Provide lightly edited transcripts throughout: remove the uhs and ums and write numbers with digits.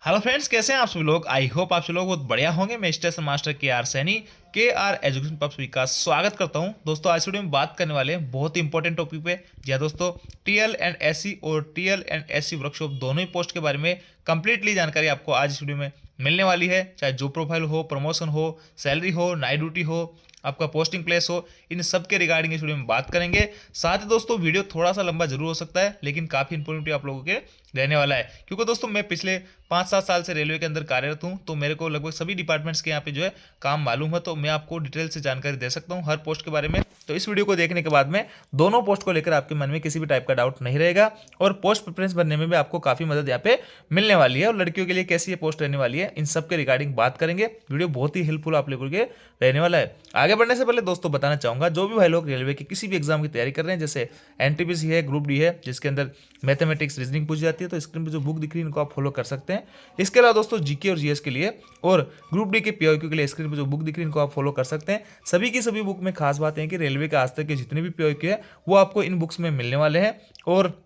Hello friends, कैसे हैं आप सभी लोग। आई होप आप सभी लोग बहुत बढ़िया होंगे। मैं स्टेशन मास्टर के आर सैनी के आर एजुकेशन पर आप सभी का स्वागत करता हूं। दोस्तों, आज वीडियो में बात करने वाले हैं बहुत ही इंपॉर्टेंट टॉपिक पे। जी हाँ दोस्तों, टीएल एंड एससी और टीएल एंड एससी वर्कशॉप दोनों ही पोस्ट के बारे में कंप्लीटली जानकारी आपको आज इस वीडियो में मिलने वाली है। चाहे जॉब प्रोफाइल हो, प्रमोशन हो, सैलरी हो, नाइट ड्यूटी हो, आपका पोस्टिंग प्लेस हो, इन सब के रिगार्डिंग इस वीडियो में बात करेंगे। साथ ही दोस्तों, वीडियो थोड़ा सा लंबा जरूर हो सकता है, लेकिन काफ़ी इंफॉर्मेटिव आप लोगों के रहने वाला है। क्योंकि दोस्तों, मैं पिछले 5-7 साल से रेलवे के अंदर कार्यरत हूँ, तो मेरे को लगभग सभी डिपार्टमेंट्स के यहाँ पे जो है काम मालूम है, तो मैं आपको डिटेल से जानकारी दे सकता हूँ हर पोस्ट के बारे में। तो इस वीडियो को देखने के बाद में दोनों पोस्ट को लेकर आपके मन में किसी भी टाइप का डाउट नहीं रहेगा, और पोस्ट प्रेफरेंस बनने में भी आपको काफ़ी मदद यहाँ पे मिलने वाली है। और लड़कियों के लिए कैसी ये पोस्ट रहने वाली है, इन सब के रिगार्डिंग बात करेंगे। वीडियो बहुत ही हेल्पफुल आप लोगों के रहने वाला है। आगे बढ़ने से पहले दोस्तों बताना चाहूंगा, जो भी भाई लोग रेलवे के किसी भी एग्जाम की तैयारी कर रहे हैं, जैसे एनटीपीसी है, ग्रुप डी है, जिसके अंदर मैथमेटिक्स रीजनिंग पूछी जाती है, तो स्क्रीन पर जो बुक दिख रही है इनको आप फॉलो कर सकते हैं। इसके अलावा दोस्तों, जीके और जीएस के लिए और ग्रुप डी के पीओक्यू के लिए स्क्रीन पर जो बुक दिख रही है इनको आप फॉलो कर सकते हैं। सभी की सभी बुक में खास बात है कि रेलवे के आज तक के जितने भी पीओक्यू है वो आपको इन बुक्स में मिलने वाले हैं। और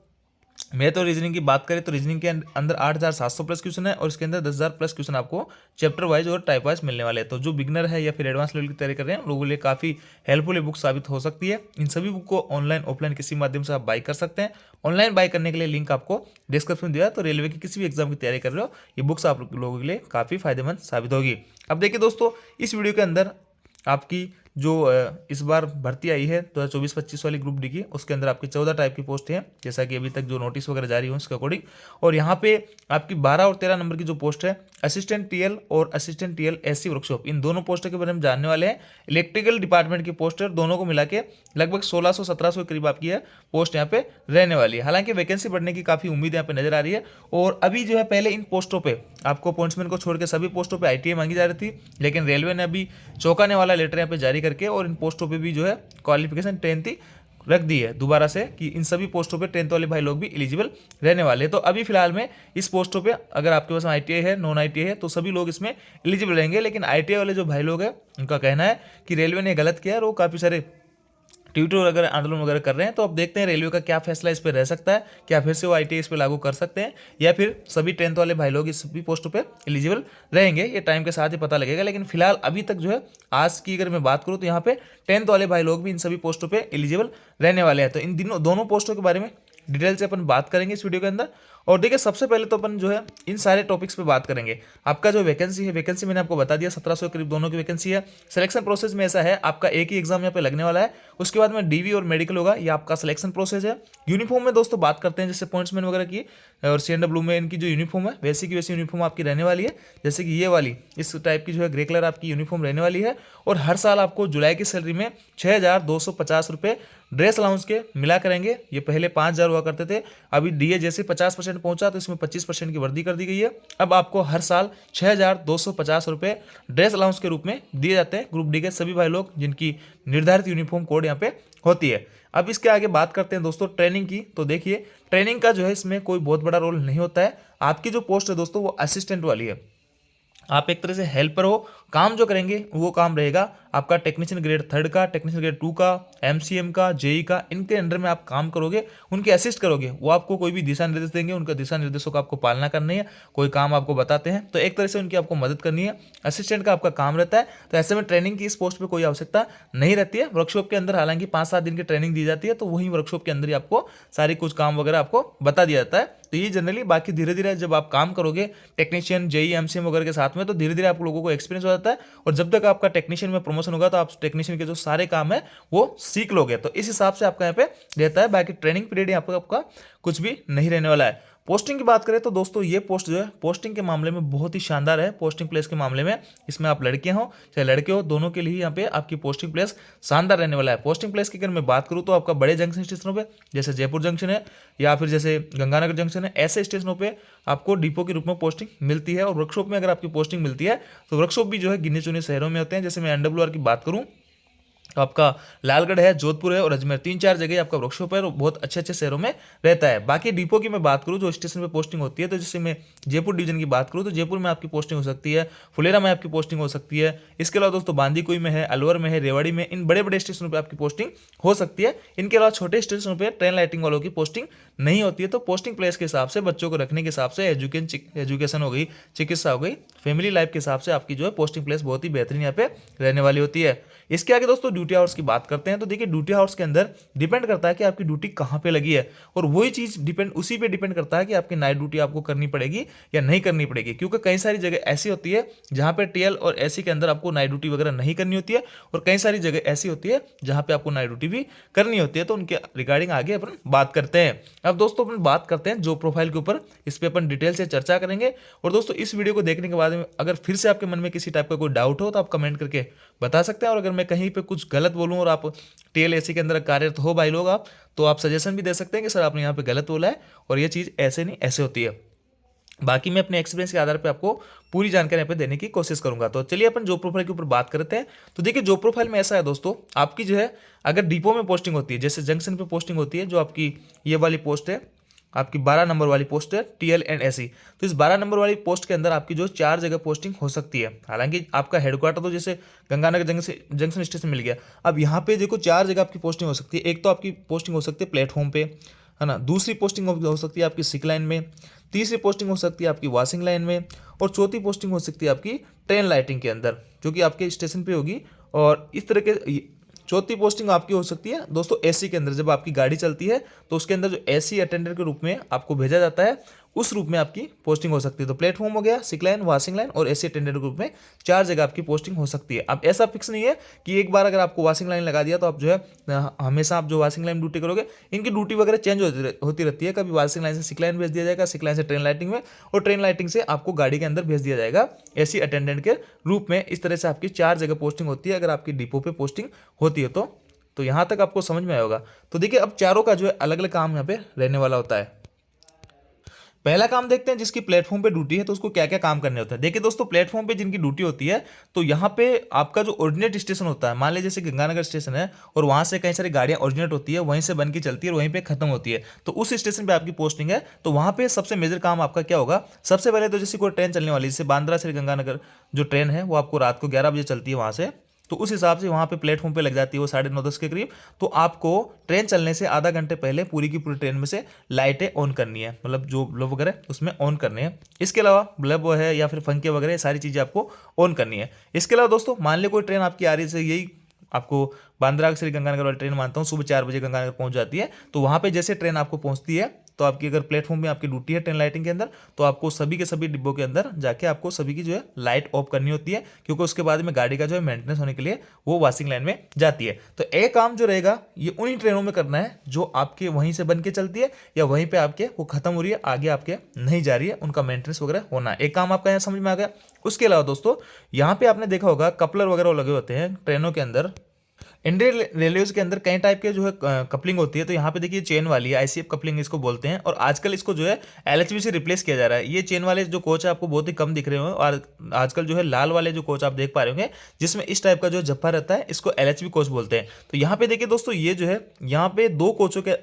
मैं तो रीजनिंग की बात करें तो रीजनिंग के अंदर 8,700 प्लस क्वेश्चन है, और इसके अंदर 10,000 प्लस क्वेश्चन आपको चैप्टर वाइज और टाइप वाइज मिलने वाले हैं। तो जो बिगनर है या फिर एडवांस लेवल की तैयारी कर रहे हैं, उन लोगों के लिए काफ़ी हेल्पफुल बुक साबित हो सकती है। इन सभी बुक को ऑनलाइन ऑफलाइन किसी माध्यम से आप बाई कर सकते हैं। ऑनलाइन बाई करने के लिए लिंक आपको डिस्क्रिप्शन में दिया है। तो रेलवे की किसी भी एग्जाम की तैयारी कर रहे हो, ये बुक्स आप लोगों के लिए काफ़ी फायदेमंद साबित होगी। अब देखिए दोस्तों, इस वीडियो के अंदर आपकी जो इस बार भर्ती आई है 2024-25 वाली ग्रुप डी की, उसके अंदर आपकी 14 टाइप की पोस्ट है, जैसा कि अभी तक जो नोटिस वगैरह जारी हुए उसके अकॉर्डिंग। और यहाँ पे आपकी 12 और 13 नंबर की जो पोस्ट है, असिस्टेंट टीएल और असिस्टेंट टीएल एससी वर्कशॉप, इन दोनों पोस्टों के बारे में जानने वाले हैं। इलेक्ट्रिकल डिपार्टमेंट की पोस्ट है, दोनों को मिला के लगभग 1600-1700 के करीब आपकी है पोस्ट यहाँ पे रहने वाली है। हालांकि वैकेंसी बढ़ने की काफ़ी उम्मीद यहाँ पे नजर आ रही है। और अभी जो है, पहले इन पोस्टों पे आपको अपॉइंटमेंट को छोड़ के सभी पोस्टों पे आईटीआई मांगी जा रही थी, लेकिन रेलवे ने अभी चौंकाने वाला लेटर यहाँ पे जारी करके और इन पोस्टों पे भी जो है क्वालिफिकेशन 10th ही रख दी है दोबारा से, कि इन सभी पोस्टों पे 10th वाले भाई लोग भी एलिजिबल रहने वाले हैं। तो अभी फिलहाल में इस पोस्टों पे अगर आपके पास आईटीआई है, नॉन आईटीआई है, तो सभी लोग इसमें एलिजिबल रहेंगे। लेकिन आईटीआई वाले जो भाई लोग हैं, उनका कहना है कि रेलवे ने गलत किया है, और वो काफ़ी सारे ट्विटर वगैरह आंदोलन वगैरह कर रहे हैं। तो अब देखते हैं रेलवे का क्या फैसला इस पर रह सकता है। क्या फिर से वो आईटीआई इस पर लागू कर सकते हैं, या फिर सभी 10th वाले भाई लोग इस भी पोस्टों पे एलिजिबल रहेंगे, ये टाइम के साथ ही पता लगेगा। लेकिन फिलहाल अभी तक जो है, आज की अगर मैं बात करूँ तो यहाँ पे 10th वाले भाई लोग भी इन सभी पोस्टों पर एलिजिबल रहने वाले हैं। तो इन दोनों पोस्टों के बारे में डिटेल से अपन बात करेंगे इस वीडियो के अंदर। और देखिए, सबसे पहले तो अपन जो है इन सारे टॉपिक्स पे बात करेंगे। आपका जो वैकेंसी है, वैकेंसी मैंने आपको बता दिया, 1700 के करीब दोनों की वैकेंसी है। सिलेक्शन प्रोसेस में ऐसा है, आपका एक ही एग्जाम यहाँ पे लगने वाला है, उसके बाद में डीवी और मेडिकल होगा, ये आपका सिलेक्शन प्रोसेस है। यूनिफॉर्म में दोस्तों बात करते हैं, जैसे पॉइंट्समैन वगैरह की और सीएनडब्ल्यू में इनकी जो यूनिफॉर्म है, वैसी की वैसी यूनिफॉर्म आपकी रहने वाली है। जैसे कि ये वाली इस टाइप की जो है ग्रे कलर आपकी यूनिफॉर्म रहने वाली है। और हर साल आपको जुलाई की सैलरी में 6,250 रुपये ड्रेस अलाउंस के मिला करेंगे। ये पहले 5,000 हुआ करते थे, अभी डीए जैसे 50% पहुंचा तो इसमें 25% की वृद्धि कर दी गई है। अब आपको हर साल 6,250 रुपये ड्रेस अलाउंस के रूप में दिए जाते हैं ग्रुप डी के सभी भाई लोग, जिनकी निर्धारित यूनिफॉर्म कोड यहाँ पे होती है। अब इसके आगे बात करते हैं दोस्तों ट्रेनिंग की। तो देखिए, ट्रेनिंग का जो है इसमें कोई बहुत बड़ा रोल नहीं होता है। आपकी जो पोस्ट है दोस्तों, वो असिस्टेंट वाली है। आप एक तरह से हेल्पर हो, काम जो करेंगे वो काम रहेगा आपका टेक्नीशियन ग्रेड 3 का, टेक्नीशियन ग्रेड 2 का, एमसीएम का, जेई का, इनके अंडर में आप काम करोगे, उनके असिस्ट करोगे। वो आपको कोई भी दिशा निर्देश देंगे, उनका दिशा निर्देशों का आपको पालना करनी है। कोई काम आपको बताते हैं तो एक तरह से उनकी आपको मदद करनी है, असिस्टेंट का आपका काम रहता है। तो ऐसे में ट्रेनिंग की इस पोस्ट पर कोई आवश्यकता नहीं रहती है। वर्कशॉप के अंदर हालांकि 5-7 दिन की ट्रेनिंग दी जाती है, तो वहीं वर्कशॉप के अंदर ही आपको सारी कुछ काम वगैरह आपको बता दिया जाता है। तो ये जनरली, बाकी धीरे धीरे जब आप काम करोगे टेक्नीशियन, जेई, एमसीएम वगैरह के साथ में, तो धीरे धीरे आप लोगों को एक्सपीरियंस हो जाता है। और जब तक आपका टेक्नीशियन में प्रमोशन होगा, तो आप टेक्नीशियन के जो सारे काम है वो सीख लोगे। तो इस हिसाब से आपका यहाँ पे रहता है। बाकी ट्रेनिंग पीरियड यहाँ पे आपका कुछ भी नहीं रहने वाला है। पोस्टिंग की बात करें तो दोस्तों, ये पोस्ट जो है पोस्टिंग के मामले में बहुत ही शानदार है। पोस्टिंग प्लेस के मामले में, इसमें आप लड़के हो चाहे लड़के हो, दोनों के लिए यहाँ पे आपकी पोस्टिंग प्लेस शानदार रहने वाला है। पोस्टिंग प्लेस की अगर मैं बात करूँ तो आपका बड़े जंक्शन स्टेशनों पे, जैसे जयपुर जंक्शन है या फिर जैसे गंगानगर जंक्शन है, ऐसे स्टेशनों पे आपको डिपो के रूप में पोस्टिंग मिलती है। और वर्कशॉप में अगर आपकी पोस्टिंग मिलती है, तो वर्कशॉप भी जो है गिने चुने शहरों में होते हैं। जैसे मैं एनडब्ल्यूआर की बात करूँ आपका लालगढ़ है, जोधपुर है और अजमेर, 3-4 जगह आपका वर्कशॉप है और बहुत अच्छे अच्छे शहरों में रहता है। बाकी डिपो की मैं बात करूँ जो स्टेशन पे पोस्टिंग होती है, तो जैसे मैं जयपुर डिवीजन की बात करूँ तो जयपुर में आपकी पोस्टिंग हो सकती है, फुलेरा में आपकी पोस्टिंग हो सकती है। इसके अलावा दोस्तों बांदीकुई में है, अलवर में है, रेवाड़ी में, इन बड़े बड़े स्टेशनों पर आपकी पोस्टिंग हो सकती है। इनके अलावा छोटे स्टेशनों पर ट्रेन लाइटिंग वालों की पोस्टिंग नहीं होती है। तो पोस्टिंग प्लेस के हिसाब से, बच्चों को रखने के हिसाब से, एजुकेशन हो गई, चिकित्सा हो गई, फैमिली लाइफ के हिसाब से आपकी जो है पोस्टिंग प्लेस बहुत ही बेहतरीन यहाँ पे रहने वाली होती है। इसके आगे दोस्तों ड्यूटी आवर्स की बात करते हैं। तो देखिए ड्यूटी आवर्स के अंदर डिपेंड करता है कि आपकी ड्यूटी कहाँ पे लगी है, और वही चीज उसी पे डिपेंड करता है कि आपकी नाइट ड्यूटी आपको करनी पड़ेगी या नहीं करनी पड़ेगी। क्योंकि कई सारी जगह ऐसी होती है जहाँ पे टीएल और एसी के अंदर आपको नाइट ड्यूटी वगैरह नहीं करनी होती है, और कई सारी जगह ऐसी होती है जहाँ पे आपको नाइट ड्यूटी भी करनी होती है। तो उनके रिगार्डिंग आगे अपन बात करते हैं। अब दोस्तों अपन बात करते हैं जॉब प्रोफाइल के ऊपर, इस पे अपन डिटेल से चर्चा करेंगे। और दोस्तों इस वीडियो को देखने के बाद में अगर फिर से आपके मन में किसी टाइप का कोई डाउट हो तो आप कमेंट करके बता सकते हैं, और अगर मैं कहीं पे कुछ गलत बोलूं और आप टीएलएसी के अंदर कार्यरत हो भाई लोग आप, तो आप सजेशन भी दे सकते हैं कि सर आपने यहाँ पे गलत बोला है और ये चीज़ ऐसे नहीं ऐसे होती है। बाकी मैं अपने एक्सपीरियंस के आधार पे आपको पूरी जानकारी यहाँ पे देने की कोशिश करूंगा। तो चलिए अपन जॉब प्रोफाइल के ऊपर बात करते हैं। तो देखिए जॉब प्रोफाइल में ऐसा है दोस्तों, आपकी जो है अगर डिपो में पोस्टिंग होती है, जैसे जंक्शन पे पोस्टिंग होती है, जो आपकी ये वाली पोस्ट है, आपकी 12 नंबर वाली पोस्ट है टीएल एंड एसी। तो इस 12 नंबर वाली पोस्ट के अंदर आपकी जो 4 जगह पोस्टिंग हो सकती है। हालांकि आपका हेडक्वार्टर तो जैसे गंगानगर जंक्शन स्टेशन मिल गया। अब यहाँ पे देखो 4 जगह आपकी पोस्टिंग हो सकती है। एक तो आपकी पोस्टिंग हो सकती है प्लेटफॉर्म पे, है ना, दूसरी पोस्टिंग हो सकती है आपकी सिक लाइन में, तीसरी पोस्टिंग हो सकती है आपकी वॉशिंग लाइन में, और चौथी पोस्टिंग हो सकती है आपकी ट्रेन लाइटिंग के अंदर, जो कि आपके स्टेशन पे होगी। और इस तरह के चौथी पोस्टिंग आपकी हो सकती है दोस्तों एसी के अंदर। जब आपकी गाड़ी चलती है तो उसके अंदर जो एसी अटेंडेंट के रूप में आपको भेजा जाता है, उस रूप में आपकी पोस्टिंग हो सकती है। तो प्लेटफॉर्म हो गया, सिक लाइन, वॉशिंग लाइन और एसी अटेंडेंट के रूप में 4 जगह आपकी पोस्टिंग हो सकती है। अब ऐसा फिक्स नहीं है कि एक बार अगर आपको वॉशिंग लाइन लगा दिया तो आप जो है हमेशा आप जो वॉशिंग लाइन ड्यूटी करोगे, इनकी ड्यूटी वगैरह चेंज होती रहती है। कभी वॉशिंग लाइन से सिक लाइन भेज दिया जाएगा, सिक लाइन से ट्रेन लाइटिंग में, और ट्रेन लाइटिंग से आपको गाड़ी के अंदर भेज दिया जाएगा एसी अटेंडेंट के रूप में। इस तरह से आपकी 4 जगह पोस्टिंग होती है अगर आपकी डिपो पे पोस्टिंग होती है तो यहां तक आपको समझ में आया होगा। तो देखिए अब चारों का जो है अलग अलग काम यहाँ पे रहने वाला होता है। पहला काम देखते हैं जिसकी प्लेटफॉर्म पे ड्यूटी है तो उसको क्या क्या काम करने होते हैं। देखिए दोस्तों प्लेटफॉर्म पे जिनकी ड्यूटी होती है, तो यहाँ पे आपका जो ओरिजिनेट स्टेशन होता है, मान लीजिए जैसे गंगानगर स्टेशन है और वहां से कई सारी गाड़ियां ओरिजिनेट होती है, वहीं से बन के चलती है और वहीं पे खत्म होती है, तो उस स्टेशन पे आपकी पोस्टिंग है। तो वहां पे सबसे मेजर काम आपका क्या होगा, सबसे पहले तो जैसे कोई ट्रेन चलने वाली है, जैसे बांद्रा से गंगानगर जो ट्रेन है वो आपको रात को 11 बजे चलती है वहां से, तो उस हिसाब से वहाँ पे प्लेटफॉर्म पे लग जाती है वो 9:30-10 के करीब। तो आपको ट्रेन चलने से आधा घंटे पहले पूरी की पूरी ट्रेन में से लाइटें ऑन करनी है, मतलब जो बल्ब वगैरह उसमें ऑन करने हैं। इसके अलावा बल्ब है या फिर पंखे वगैरह सारी चीज़ें आपको ऑन करनी है। इसके अलावा दोस्तों मान ली कोई ट्रेन आपकी आ रही है, यही आपको बांद्रा से गंगानगर वाली ट्रेन मानता हूँ सुबह 4 बजे गंगानगर पहुंच जाती है, तो वहाँ पे जैसे ट्रेन आपको पहुंचती है तो आपकी अगर प्लेटफॉर्म में आपकी ड्यूटी है ट्रेन लाइटिंग के अंदर, तो आपको सभी के सभी डिब्बों के अंदर जाके आपको सभी की जो है लाइट ऑफ करनी होती है, क्योंकि उसके बाद में गाड़ी का जो है मेंटेनेंस होने के लिए वो वॉशिंग लाइन में जाती है। तो एक काम जो रहेगा ये उन्हीं ट्रेनों में करना है जो आपके वहीं से बन के चलती है या वहीं पे आपके वो खत्म हो रही है, आगे आपके नहीं जा रही है, उनका मेंटेनेंस वगैरह होना है। एक काम आपका यहाँ समझ में आ गया। उसके अलावा दोस्तों यहाँ पे आपने देखा होगा कपलर वगैरह लगे होते हैं ट्रेनों के अंदर। इंडियन रेलवेज के अंदर कई टाइप के जो है कपलिंग होती है। तो यहाँ पे देखिए चेन वाली है, आईसीएफ कपलिंग इसको बोलते हैं, और आजकल इसको जो है एलएचबी से रिप्लेस किया जा रहा है। ये चेन वाले जो कोच है आपको बहुत ही कम दिख रहे होंगे, और आजकल जो है लाल वाले जो कोच आप देख पा रहे होंगे जिसमें इस टाइप का जो जप्पा रहता है, इसको एलएचबी कोच बोलते हैं। तो यहाँ पे देखिए दोस्तों ये जो है यहाँ पे 2 कोचों के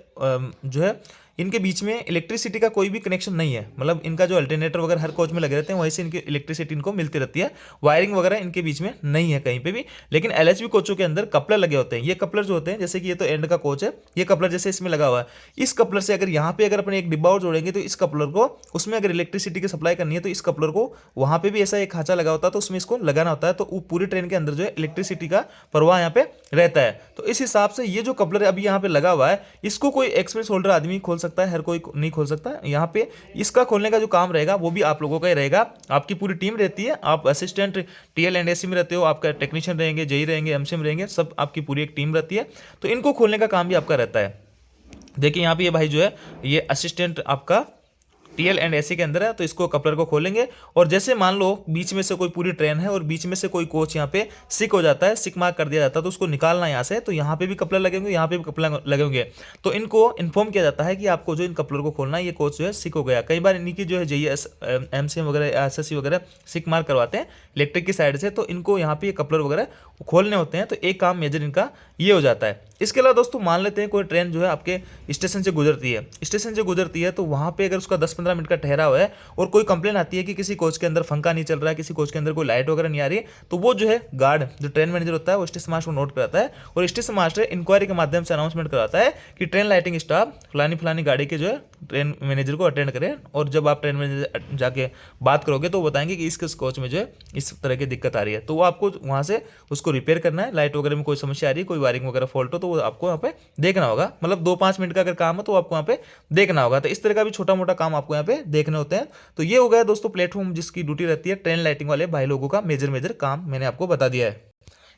जो है इनके बीच में इलेक्ट्रिसिटी का कोई भी कनेक्शन नहीं है, मतलब इनका जो अल्टरनेटर वगैरह हर कोच में लगे रहते हैं, वहीं से इनकी इलेक्ट्रिसिटी इनको मिलती रहती है, वायरिंग वगैरह इनके बीच में नहीं है कहीं पे भी। लेकिन एलएचबी कोचों के अंदर कपलर लगे होते हैं। ये कपलर जो होते हैं, जैसे कि ये तो एंड का कोच है, ये कपलर जैसे इसमें लगा हुआ है, इस कपलर से अगर यहाँ पे अगर अपने एक डिब्बा और जोड़ेंगे तो इस कपलर को उसमें अगर इलेक्ट्रिसिटी की सप्लाई करनी है तो इस कपलर को वहाँ पे भी ऐसा एक खांचा लगा होता है, तो उसमें इसको लगाना होता है, तो पूरी ट्रेन के अंदर जो है इलेक्ट्रिसिटी का प्रवाह यहाँ पे रहता है। तो इस हिसाब से ये जो कपलर अभी यहाँ पे लगा हुआ है, इसको कोई एक्सप्रेस होल्डर आदमी खोल सकता है, हर कोई नहीं खोल सकता। यहाँ पे इसका खोलने का जो काम रहेगा वो भी आप लोगों का ही रहेगा। आपकी पूरी टीम रहती है, आप असिस्टेंट टीएल एंड एसी में रहते हो, आपका टेक्नीशियन रहेंगे, जेई रहेंगे, एमसीएम रहेंगे, सब आपकी पूरी एक टीम रहती है। तो इनको खोलने का काम भी आपका रहता है। देखिए यहाँ पे ये भाई जो है ये असिस्टेंट आपका टीएल एंड एसी के अंदर है। तो इसको कपलर को खोलेंगे और जैसे मान लो बीच में से कोई पूरी ट्रेन है और बीच में से कोई कोच यहाँ पे सिक हो जाता है, सिक मार्क कर दिया जाता है, तो उसको निकालना है यहाँ से। तो यहाँ पे भी कपलर लगेंगे, यहाँ पे भी कपलर लगेंगे। तो इनको इन्फॉर्म किया जाता है कि आपको जो इन कपलर को खोलना है, ये कोच जो है सिक हो गया। कई बार इनकी जो है जेईएस एमसीएम वगैरह एसएससी वगैरह सिक मार्क करवाते हैं इलेक्ट्रिक की साइड से, तो इनको यहाँ पे ये कपलर वगैरह खोलने होते हैं। तो एक काम मेजर इनका ये हो जाता है। इसके अलावा दोस्तों मान लेते हैं कोई ट्रेन जो है आपके स्टेशन से गुजरती है, तो वहाँ पे अगर उसका 10-15 मिनट का ठहराव है और कोई कंप्लेन आती है कि किसी कोच के अंदर पंखा नहीं चल रहा है, किसी कोच के अंदर कोई लाइट वगैरह नहीं आ रही, तो वो जो है गार्ड जो ट्रेन मैनेजर होता है वो स्टेशन मास्टर को नोट कराता है और स्टेशन मास्टर इंक्वायरी के माध्यम से अनाउंसमेंट कराता है कि ट्रेन लाइटिंग स्टाफ फलानी गाड़ी के जो है ट्रेन मैनेजर को अटेंड करें। और जब आप ट्रेन मैनेजर जाके बात करोगे तो वो बताएंगे कि इस कोच में जो है इस तरह की दिक्कत आ रही है, तो वो आपको वहाँ से उसको रिपेयर करना है। लाइट वगैरह में कोई समस्या आ रही है, कोई वायरिंग वगैरह फॉल्ट हो, तो वो आपको यहाँ पे देखना होगा। मतलब 2-5 मिनट का अगर काम हो तो आपको यहाँ पे देखना होगा। तो इस तरह का भी छोटा मोटा काम आपको यहाँ पे देखने होते हैं। तो ये हो गया दोस्तों प्लेटफॉर्म जिसकी ड्यूटी रहती है ट्रेन लाइटिंग वाले भाई लोगों का मेजर काम मैंने आपको बता दिया है।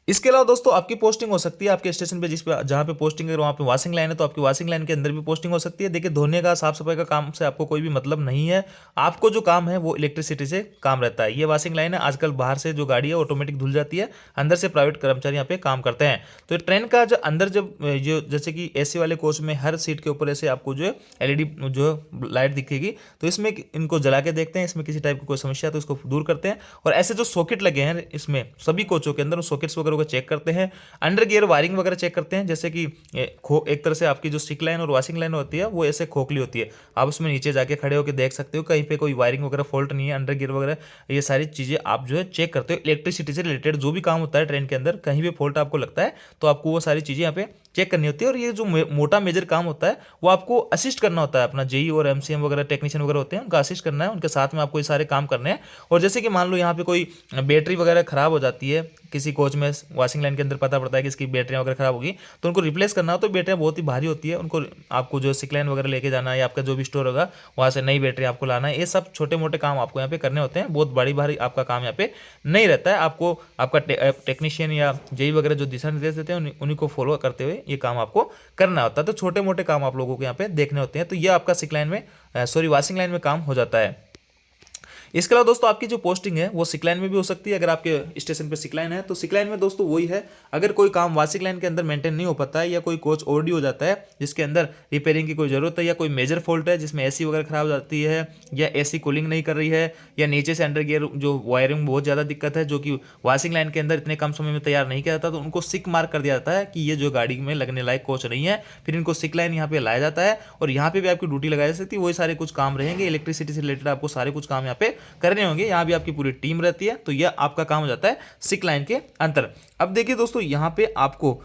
इसके अलावा दोस्तों आपकी पोस्टिंग हो सकती है आपके स्टेशन पे, जिस पे जहाँ पे पोस्टिंग है वहाँ पे वॉशिंग लाइन है, तो आपकी वॉशिंग लाइन के अंदर भी पोस्टिंग हो सकती है। देखिए धोने का साफ सफाई का काम से आपको कोई भी मतलब नहीं है, आपको जो काम है वो इलेक्ट्रिसिटी से काम रहता है। ये वॉशिंग लाइन है, आजकल बाहर से जो गाड़ी है ऑटोमेटिक धुल जाती है, अंदर से प्राइवेट कर्मचारी यहाँ पे काम करते हैं। तो ट्रेन का जो अंदर जब जो जैसे कि एसी वाले कोच में हर सीट के ऊपर ऐसे आपको जो है एलईडी जो लाइट दिखेगी, तो इसमें इनको जला के देखते हैं, इसमें किसी टाइप की कोई समस्या है तो इसको दूर करते हैं। और ऐसे जो सॉकेट लगे हैं इसमें सभी कोचों के अंदर सॉकेट्स वगैरह को चेक करते हैं, अंडर गियर वायरिंग वगैरह चेक करते हैं। जैसे कि एक तरह से आपकी जो सिक लाइन और वॉशिंग लाइन होती है वो ऐसे खोखली होती है, आप उसमें नीचे जाके खड़े होकर देख सकते हो कहीं पे कोई वायरिंग वगैरह फॉल्ट नहीं है, अंडर गियर वगैरह ये सारी चीजें आप जो है चेक करते हो। इलेक्ट्रिसिटी से रिलेटेड जो भी काम होता है ट्रेन के अंदर, कहीं भी फॉल्ट आपको लगता है तो आपको वो सारी चीजें यहाँ पे चेक करनी होती है। और ये जो मोटा मेजर काम होता है वो आपको असिस्ट करना होता है, अपना जेई और एमसीएम वगैरह टेक्नीशियन वगैरह होते हैं उनका असिस्ट करना है, उनके साथ में आपको ये सारे काम करने हैं। और जैसे कि मान लो यहाँ पे कोई बैटरी वगैरह खराब हो जाती है किसी कोच में, वॉशिंग लाइन के अंदर पता पड़ता है कि इसकी बैटरियाँ वगैरह खराब होगी, तो उनको रिप्लेस करना हो तो बैटरियाँ बहुत ही भारी होती है, उनको आपको जो सिक लाइन वगैरह लेके जाना है या आपका जो भी स्टोर होगा वहाँ से नई बैटरी आपको लाना है। ये सब छोटे मोटे काम आपको यहाँ पे करने होते हैं, बहुत बड़ी भारी आपका काम यहाँ पे नहीं रहता है। आपको आपका टेक्नीशियन या जेई वगैरह जो दिशा निर्देश देते हैं उन्हीं को फॉलो करते हुए ये काम आपको करना होता है। तो छोटे मोटे काम आप लोगों को यहाँ पे देखने होते हैं। तो ये आपका सिक लाइन में वॉशिंग लाइन में काम हो जाता है। इसके अलावा दोस्तों आपकी जो पोस्टिंग है वो सिक लाइन में भी हो सकती है। अगर आपके स्टेशन पे सिक लाइन है तो सिक लाइन में दोस्तों वही है, अगर कोई काम वॉशिंग लाइन के अंदर मेंटेन नहीं हो पाता है या कोई कोच ओवरड्यू हो जाता है जिसके अंदर रिपेयरिंग की कोई जरूरत है, या कोई मेजर फॉल्ट है जिसमें एसी वगैरह खराब हो जाती है या एसी कूलिंग नहीं कर रही है, या नीचे से अंडर गियर जो वायरिंग बहुत ज़्यादा दिक्कत है जो कि वॉशिंग लाइन के अंदर इतने कम समय में तैयार नहीं किया जाता, तो उनको सिक मार्क कर दिया जाता है कि ये जो गाड़ी में लगने लायक कोच नहीं है। फिर इनको सिक लाइन यहाँ पे लाया जाता है और यहाँ पे भी आपकी ड्यूटी लगाई जा सकती है। वही सारे कुछ काम रहेंगे, इलेक्ट्रिसिटी से रिलेटेड आपको सारे कुछ काम यहाँ पे करने होंगे। यहाँ भी आपकी पूरी टीम रहती है, तो यह आपका काम हो जाता है सिक लाइन के अंतर। अब देखिए दोस्तों यहाँ पे आपको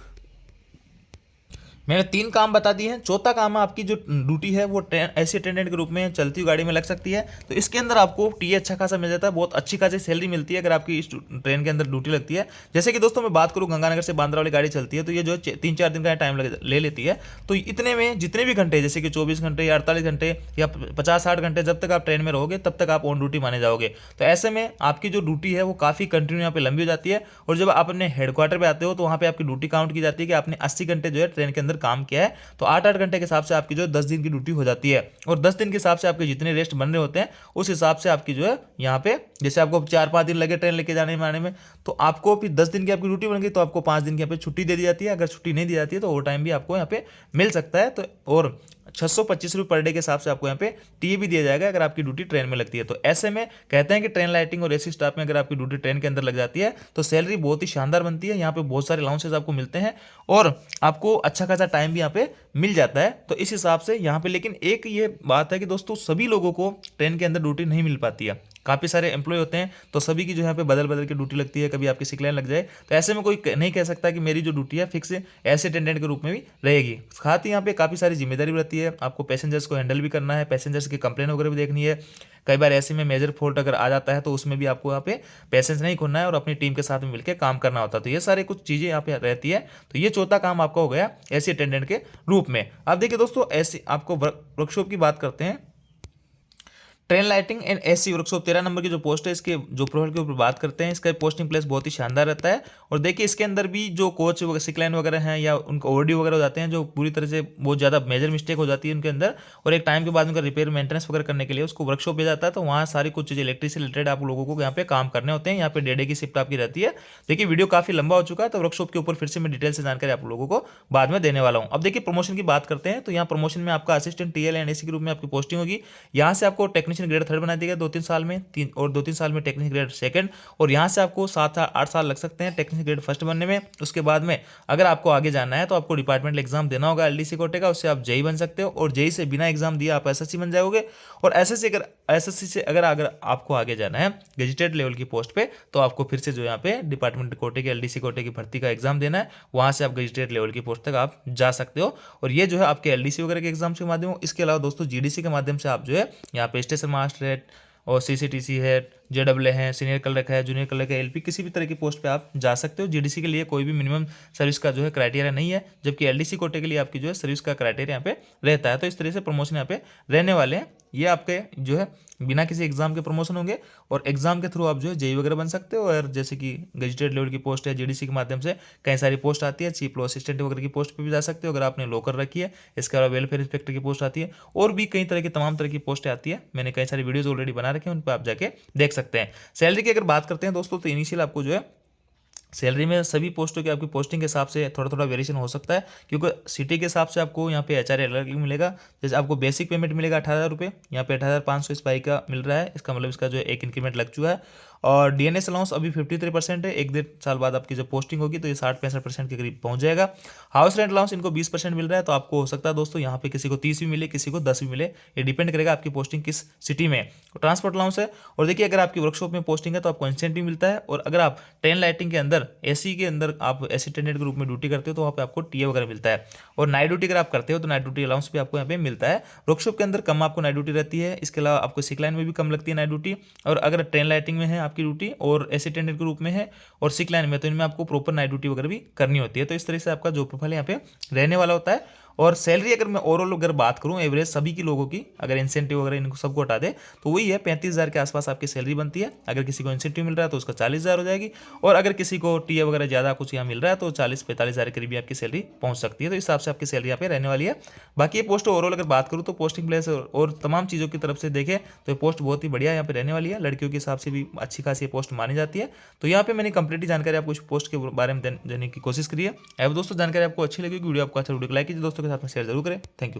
मैंने 3 काम बता दिए हैं। चौथा काम है आपकी जो ड्यूटी है वो ऐसी अटेंडेंट के रूप में चलती हुई गाड़ी में लग सकती है। तो इसके अंदर आपको टीए अच्छा खासा मिल जाता है, बहुत अच्छी खासी सैलरी मिलती है अगर आपकी इस ट्रेन के अंदर ड्यूटी लगती है। जैसे कि दोस्तों मैं बात करूँ गंगानगर से बांद्रा वाली गाड़ी चलती है, तो ये जो है 3-4 दिन का टाइम ले लेती है। तो इतने में जितने भी घंटे जैसे कि 24 घंटे या 48 घंटे या 50-60 घंटे जब तक आप ट्रेन में रहोगे तब तक आप ऑन ड्यूटी माने जाओगे। तो ऐसे में आपकी जो ड्यूटी है वो काफ़ी कंटिन्यू यहाँ पे लंबी हो जाती है। और जब आप अपने हेडक्वार्टर पे आते हो तो वहाँ पे आपकी ड्यूटी काउंट की जाती है कि आपने 80 घंटे जो है ट्रेन के अंदर काम किया है। तो 8-8 घंटे के हिसाब से आपकी जो है 10 दिन की ड्यूटी हो जाती है। और 10 दिन के हिसाब से आपके जितने रेस्ट बन रहे होते हैं उस हिसाब से आपकी जो है यहाँ पे जैसे आपको 4-5 दिन लगे ट्रेन लेके जाने में आने में, तो आपको फिर 10 दिन की आपकी ड्यूटी बन गई तो आपको 5 दिन की यहाँ पे छुट्टी दे दी जाती है। अगर छुट्टी नहीं दी जाती है तो ओवर टाइम भी आपको यहाँ पे मिल सकता है। तो और 625 रुपये पर डे के हिसाब से आपको यहाँ पे टीए भी दिया जाएगा अगर आपकी ड्यूटी ट्रेन में लगती है। तो ऐसे में कहते हैं कि ट्रेन लाइटिंग और एसी स्टाफ में अगर आपकी ड्यूटी ट्रेन के अंदर लग जाती है तो सैलरी बहुत ही शानदार बनती है। यहाँ पे बहुत सारे अलाउंसेस आपको मिलते हैं और आपको अच्छा खासा टाइम भी यहाँ पे मिल जाता है। तो इस हिसाब से यहाँ पे लेकिन एक ये बात है कि दोस्तों सभी लोगों को ट्रेन के अंदर ड्यूटी नहीं मिल पाती है, काफ़ी सारे एम्प्लॉय होते हैं तो सभी की जो यहाँ पे बदल बदल के ड्यूटी लगती है, कभी आपकी सिक लाइन लग जाए। तो ऐसे में कोई नहीं कह सकता कि मेरी जो ड्यूटी है फिक्स ऐसे अटेंडेंट के रूप में भी रहेगी। साथ ही यहाँ पे काफ़ी सारी जिम्मेदारी रहती है, आपको पैसेंजर्स को हैंडल भी करना है, पैसेंजर्स की कंप्लेन वगैरह भी देखनी है। कई बार ऐसे में मेजर फॉल्ट अगर आ जाता है तो उसमें भी आपको यहाँ पे पैसेंस नहीं खोना है और अपनी टीम के साथ में मिलकर काम करना होता है। तो ये सारे कुछ चीज़ें यहाँ पे रहती है। तो ये चौथा काम आपका हो गया ऐसी अटेंडेंट के रूप में। अब देखिए दोस्तों ऐसी आपको वर्कशॉप की बात करते हैं। Train lighting and AC workshop 13 number की जो पोस्ट है, इसके जो प्रोफाइल के ऊपर बात करते हैं, इसका पोस्टिंग प्लेस बहुत ही शानदार रहता है। और देखिए इसके अंदर भी जो कोच सिकलाइन वगैरह हैं या उनका ओवरड्यू वगैरह हो जाते हैं, जो पूरी तरह से बहुत ज़्यादा मेजर मिस्टेक हो जाती है उनके अंदर, और एक टाइम के बाद उनका रिपेयर मेंटेनेंस वगैरह करने के लिए उसको वर्कशॉप भेजा जाता है। तो वहाँ सारी कुछ चीज़ इलेक्ट्रिक से रिलेटेड आप लोगों को यहाँ पे काम करने होते हैं। यहाँ पे डे की शिफ्ट आपकी रहती है। देखिए वीडियो काफ़ी लंबा हो चुका है, तो वर्कशॉप के ऊपर फिर से मैं डिटेल से जानकारी आप लोगों को बाद में देने वाला हूँ। अब देखिए प्रमोशन की बात करते हैं, तो यहाँ प्रमोशन में आपका असिस्टेंट टीएल एंड एसी के रूप में आपकी पोस्टिंग होगी। यहाँ से आपको टेक्नीशियन ग्रेड 3 बना दिया 2-3 साल में, 2-3 साल में टेक्नीशियन ग्रेड 2, और यहाँ से आपको 7-8 साल लग सकते हैं टेक्नीशियन ग्रेड 1 बनने में। उसके बाद में अगर आपको आगे जाना है तो आपको डिपार्टमेंटल एग्जाम देना होगा एलडीसी कोटे का, उससे आप जेई बन सकते हो, और जेई से बिना एग्जाम दिए आप एसएससी बन जाओगे। और एसएससी से अगर आपको आगे जाना है गेजिटेड लेवल की पोस्ट पे, तो आपको फिर से जो यहाँ पे डिपार्टमेंट कोटे के एलडीसी कोटे की भर्ती का एग्जाम देना है। वहाँ से आप गेजिटेड लेवल की पोस्ट तक आप जा सकते हो। और ये जो है आपके एलडीसी वगैरह के एग्जाम के माध्यम। इसके अलावा दोस्तों जीडीसी के माध्यम से आप जो है यहाँ पे स्टेशन मास्टर है और सीसीटीसी है, जेडब्ल्यू है, सीनियर क्लर्क है, जूनियर क्लर्क है, एलपी, किसी भी तरह की पोस्ट पे आप जा सकते हो। जीडीसी के लिए कोई भी मिनिमम सर्विस का जो है क्राइटेरिया नहीं है, जबकि एलडीसी कोटे के लिए आपकी जो है सर्विस का क्राइटेरिया यहाँ पे रहता है। तो इस तरह से प्रमोशन यहाँ पे रहने वाले हैं। ये आपके जो है बिना किसी एग्जाम के प्रमोशन होंगे, और एग्जाम के थ्रू आप जो है जेई वगैरह बन सकते हो। और जैसे कि गेजिटेड लेवल की पोस्ट है, जीडीसी के माध्यम से कई सारी पोस्ट आती है, चीफ लॉ असिस्टेंट वगैरह की पोस्ट पे भी जा सकते हो अगर आपने लॉ कर रखी है। इसके अलावा वेलफेयर इंस्पेक्टर की पोस्ट आती है, और भी कई तरह की तमाम तरह की पोस्टें आती है। मैंने कई सारी वीडियोज ऑलरेडी बना रखे हैं, उन पर आप जाके देख सकते हैं। सैलरी की अगर बात करते हैं दोस्तों, तो इनिशियल आपको जो है सैलरी में सभी पोस्टों की आपकी पोस्टिंग के हिसाब से थोड़ा थोड़ा वेरिएशन हो सकता है, क्योंकि सिटी के हिसाब से आपको यहाँ पे एचआर अलग मिलेगा। जैसे आपको बेसिक पेमेंट मिलेगा 18,000 रुपये, यहाँ पे 18,500 इस बाई का मिल रहा है। इसका मतलब इसका जो है एक इंक्रीमेंट लग चुका है। और डीएनएस अलाउंस अभी 53% है। 1-1.5 साल बाद आपकी जब पोस्टिंग होगी तो ये 60-65% के करीब पहुंच जाएगा। हाउस रेंट अलाउंस इनको 20% मिल रहा है, तो आपको हो सकता है दोस्तों यहाँ पे किसी को 30 भी मिले, किसी को 10 भी मिले। ये डिपेंड करेगा आपकी पोस्टिंग किस सिटी में है। ट्रांसपोर्ट अलाउंस है। और देखिए अगर आपकी वर्कशॉप में पोस्टिंग है तो आपको इंसेंटिव मिलता है। और अगर आप ट्रेन लाइटिंग के अंदर एसी के अंदर आप एसी टेंडेंट के रूप में ड्यूटी करते हो तो वहाँ पे आपको टीए वगैरह मिलता है। और नाइट ड्यूटी अगर आप करते हो तो नाइट ड्यूटी अलाउंस भी आपको यहाँ पे मिलता है। वर्कशॉप के अंदर कम आपको नाइट ड्यूटी रहती है। इसके अलावा आपको सिक लाइन में भी कम लगती है नाइट ड्यूटी। और अगर ट्रेन लाइटिंग में है आपकी ड्यूटी और एसी टेंडेंट के रूप में है और सिक लाइन में, तो इनमें आपको प्रॉपर नाइट ड्यूटी वगैरह भी करनी होती है। तो इस तरह से आपका जो प्रोफाइल यहाँ पे रहने वाला होता है। और सैलरी अगर मैं ओवरऑल अगर बात करूं एवरेज सभी की लोगों की, अगर इंसेंटिव वगैरह इनको सबको हटा दे तो वही है 35,000 के आसपास आपकी सैलरी बनती है। अगर किसी को इंसेंटिव मिल रहा है तो उसका 40,000 हो जाएगी। और अगर किसी को टीए वगैरह ज़्यादा कुछ यहाँ मिल रहा है तो 40-45,000 के करीब भी आपकी सैलरी पहुंच सकती है। तो इस हिसाब से आपकी सैलरी यहाँ पे रहने वाली है। बाकी ये पोस्ट ओवरऑल अगर बात करूँ तो पोस्टिंग प्लेस और तमाम चीज़ों की तरफ से देखें तो ये पोस्ट बहुत ही बढ़िया यहाँ पे रहने वाली है। लड़कियों के हिसाब से भी अच्छी खासी पोस्ट मानी जाती है। तो यहाँ पे मैंने कंप्लीट जानकारी आपको इस पोस्ट के बारे में देने की कोशिश करी है। अब दोस्तों जानकारी आपको अच्छी लगी, वीडियो आपको अच्छा वीडियो को लाइक कीजिए, दोस्तों के साथ में शेयर जरूर करें। Thank you.